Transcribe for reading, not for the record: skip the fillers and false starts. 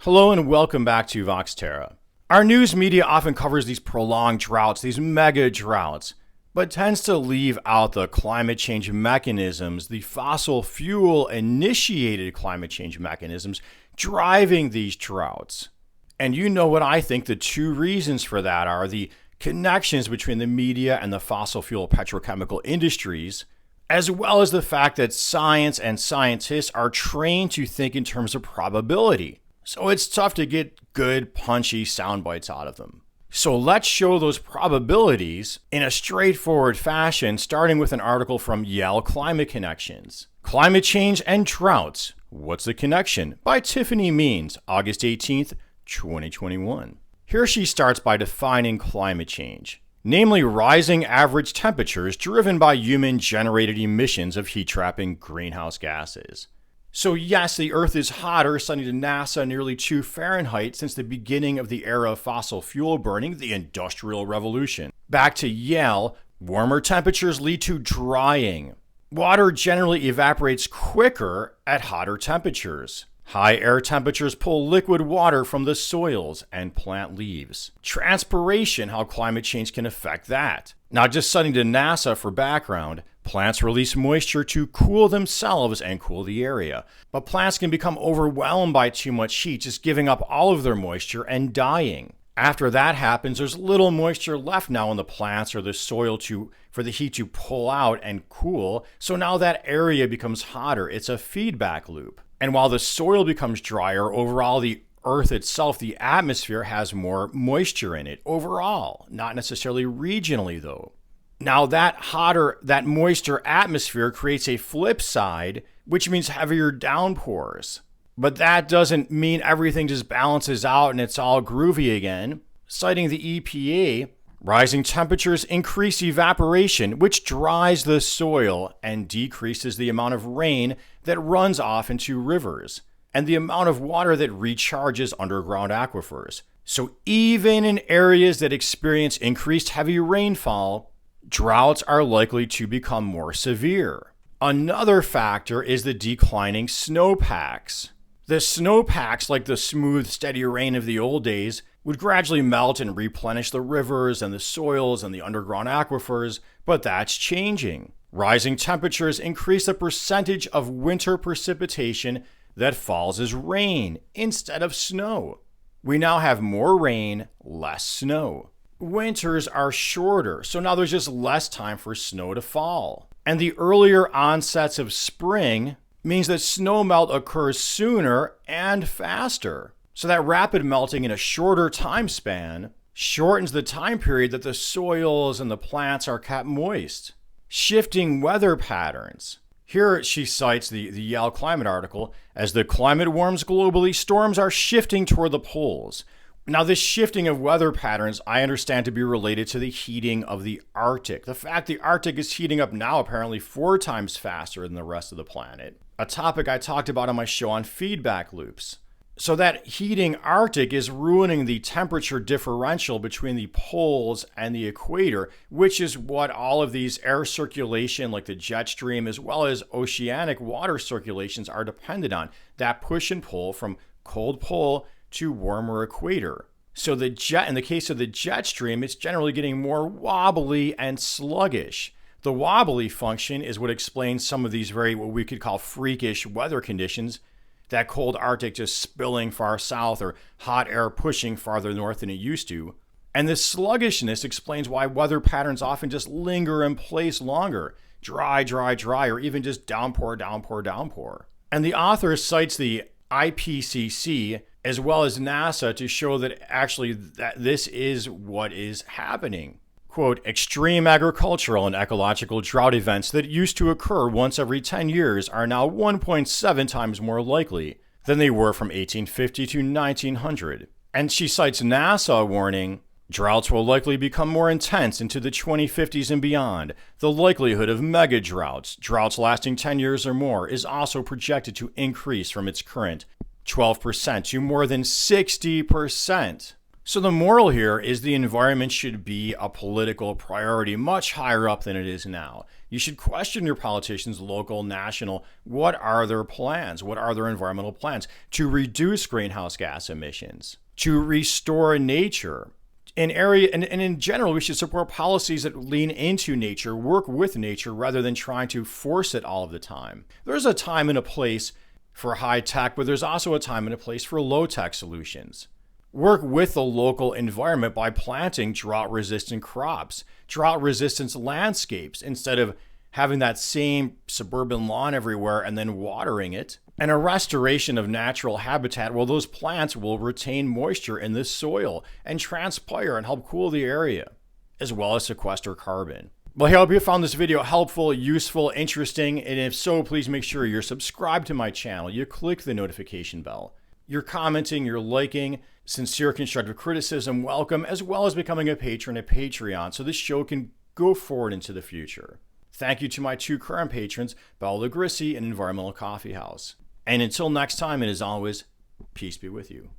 Hello and welcome back to Vox Terra. Our news media often covers these prolonged droughts, these mega droughts, but tends to leave out the climate change mechanisms, the fossil fuel initiated climate change mechanisms driving these droughts. And you know what I think the two reasons for that are: the connections between the media and the fossil fuel petrochemical industries, as well as the fact that science and scientists are trained to think in terms of probability. So it's tough to get good, punchy sound bites out of them. So let's show those probabilities in a straightforward fashion, starting with an article from Yale Climate Connections. Climate Change and Droughts, What's the Connection? By Tiffany Means, August 18th, 2021. Here she starts by defining climate change, namely rising average temperatures driven by human-generated emissions of heat-trapping greenhouse gases. So yes, the Earth is hotter, according to NASA, nearly 2 Fahrenheit since the beginning of the era of fossil fuel burning, the Industrial Revolution. Back to Yale, warmer temperatures lead to drying. Water generally evaporates quicker at hotter temperatures. High air temperatures pull liquid water from the soils and plant leaves. Transpiration, how climate change can affect that. Now, just citing to NASA for background, plants release moisture to cool themselves and cool the area. But plants can become overwhelmed by too much heat, just giving up all of their moisture and dying. After that happens, there's little moisture left now in the plants or the soil for the heat to pull out and cool. So now that area becomes hotter. It's a feedback loop. And while the soil becomes drier, overall the Earth itself, the atmosphere, has more moisture in it overall, not necessarily regionally though. Now that moisture atmosphere creates a flip side, which means heavier downpours. But that doesn't mean everything just balances out and it's all groovy again. Citing the EPA, rising temperatures increase evaporation, which dries the soil and decreases the amount of rain that runs off into rivers and the amount of water that recharges underground aquifers. So even in areas that experience increased heavy rainfall, droughts are likely to become more severe. Another factor is the declining snowpacks. The snowpacks, like the smooth, steady rain of the old days, would gradually melt and replenish the rivers and the soils and the underground aquifers, but that's changing. Rising temperatures increase the percentage of winter precipitation that falls as rain instead of snow. We now have more rain, less snow. Winters are shorter, so now there's just less time for snow to fall. And the earlier onsets of spring means that snowmelt occurs sooner and faster. So that rapid melting in a shorter time span shortens the time period that the soils and the plants are kept moist. Shifting weather patterns. Here she cites the Yale Climate article. As the climate warms globally, storms are shifting toward the poles. Now, this shifting of weather patterns I understand to be related to the heating of the Arctic. The fact the Arctic is heating up now apparently 4 times faster than the rest of the planet. A topic I talked about on my show on feedback loops. So that heating Arctic is ruining the temperature differential between the poles and the equator, which is what all of these air circulation like the jet stream as well as oceanic water circulations are dependent on. That push and pull from cold pole to warmer equator. So in the case of the jet stream, it's generally getting more wobbly and sluggish. The wobbly function is what explains some of these what we could call freakish weather conditions. That cold Arctic just spilling far south or hot air pushing farther north than it used to. And this sluggishness explains why weather patterns often just linger in place longer. Dry, dry, dry, or even just downpour, downpour, downpour. And the author cites the IPCC as well as NASA to show that actually this is what is happening. Quote, extreme agricultural and ecological drought events that used to occur once every 10 years are now 1.7 times more likely than they were from 1850 to 1900. And she cites NASA warning, droughts will likely become more intense into the 2050s and beyond. The likelihood of mega droughts lasting 10 years or more, is also projected to increase from its current 12% to more than 60%. So the moral here is the environment should be a political priority much higher up than it is now. You should question your politicians, local, national. What are their plans? What are their environmental plans to reduce greenhouse gas emissions, to restore nature? And in general, we should support policies that lean into nature, work with nature, rather than trying to force it all of the time. There's a time and a place for high tech, but there's also a time and a place for low tech solutions. Work with the local environment by planting drought-resistant crops, drought-resistant landscapes, instead of having that same suburban lawn everywhere and then watering it. And a restoration of natural habitat, well, those plants will retain moisture in the soil and transpire and help cool the area, as well as sequester carbon. Well, I hope you found this video helpful, useful, interesting, and if so, please make sure you're subscribed to my channel. You click the notification bell. You're commenting, you're liking, sincere constructive criticism, welcome, as well as becoming a patron at Patreon so this show can go forward into the future. Thank you to my two current patrons, Bella Grissi and Environmental Coffee House. And until next time, and as always, peace be with you.